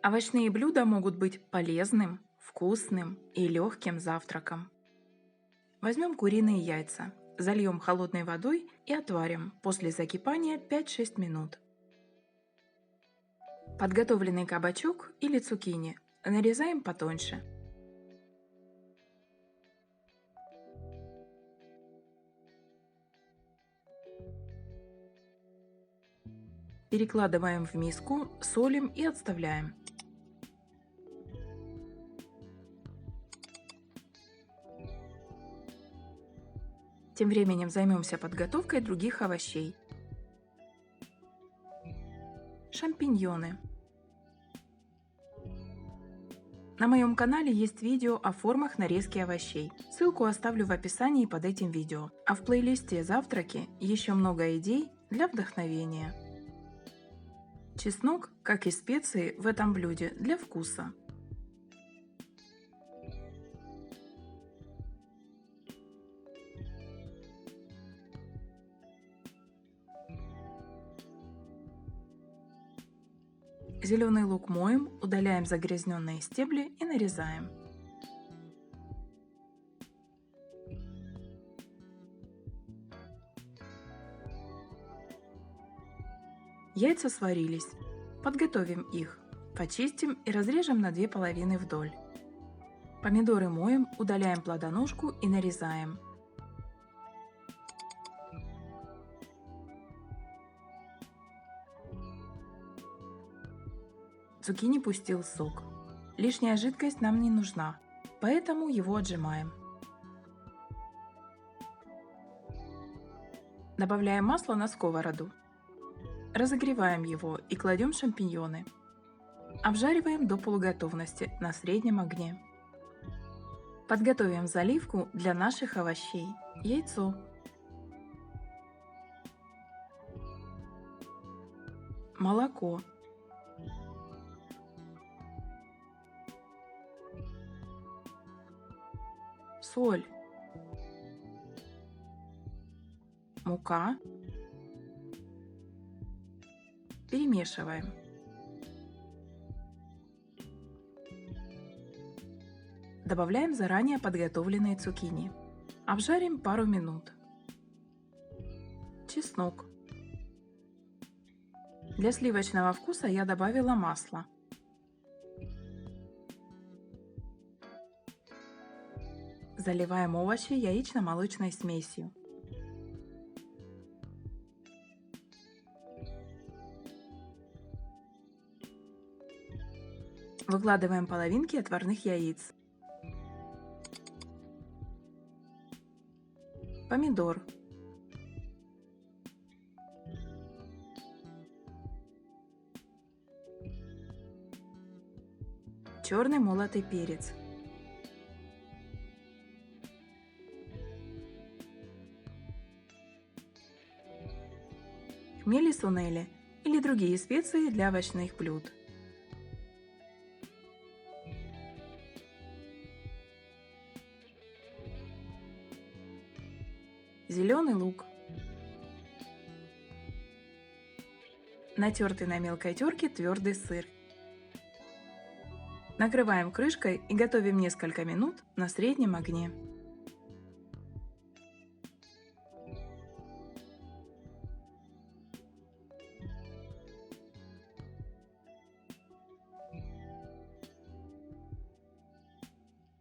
Овощные блюда могут быть полезным, вкусным и легким завтраком. Возьмем куриные яйца, зальем холодной водой и отварим после закипания 5-6 минут. Подготовленный кабачок или цукини нарезаем потоньше. Перекладываем в миску, солим и отставляем. Тем временем займемся подготовкой других овощей. Шампиньоны. На моем канале есть видео о формах нарезки овощей. Ссылку оставлю в описании под этим видео. А в плейлисте «Завтраки» еще много идей для вдохновения. Чеснок, как и специи в этом блюде, для вкуса. Зеленый лук моем, удаляем загрязненные стебли и нарезаем. Яйца сварились. Подготовим их. Почистим и разрежем на 2 половины вдоль. Помидоры моем, удаляем плодоножку и нарезаем. Цукини пустил сок. Лишняя жидкость нам не нужна, поэтому его отжимаем. Добавляем масло на сковороду. Разогреваем его и кладем шампиньоны. Обжариваем до полуготовности на среднем огне. Подготовим заливку для наших овощей. Яйцо. Молоко. Соль. Мука. Перемешиваем. Добавляем заранее подготовленные цукини. Обжарим пару минут. Чеснок. Для сливочного вкуса я добавила масло. Заливаем овощи яично-молочной смесью. Выкладываем половинки отварных яиц. Помидор. Черный молотый перец. Хмель и сунели или другие специи для овощных блюд. Зеленый лук. Натертый на мелкой терке твердый сыр. Накрываем крышкой и готовим несколько минут на среднем огне.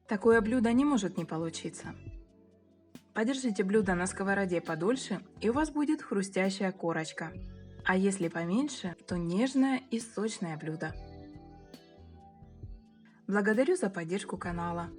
Такое блюдо не может не получиться. Подержите блюдо на сковороде подольше, и у вас будет хрустящая корочка. А если поменьше, то нежное и сочное блюдо. Благодарю за поддержку канала.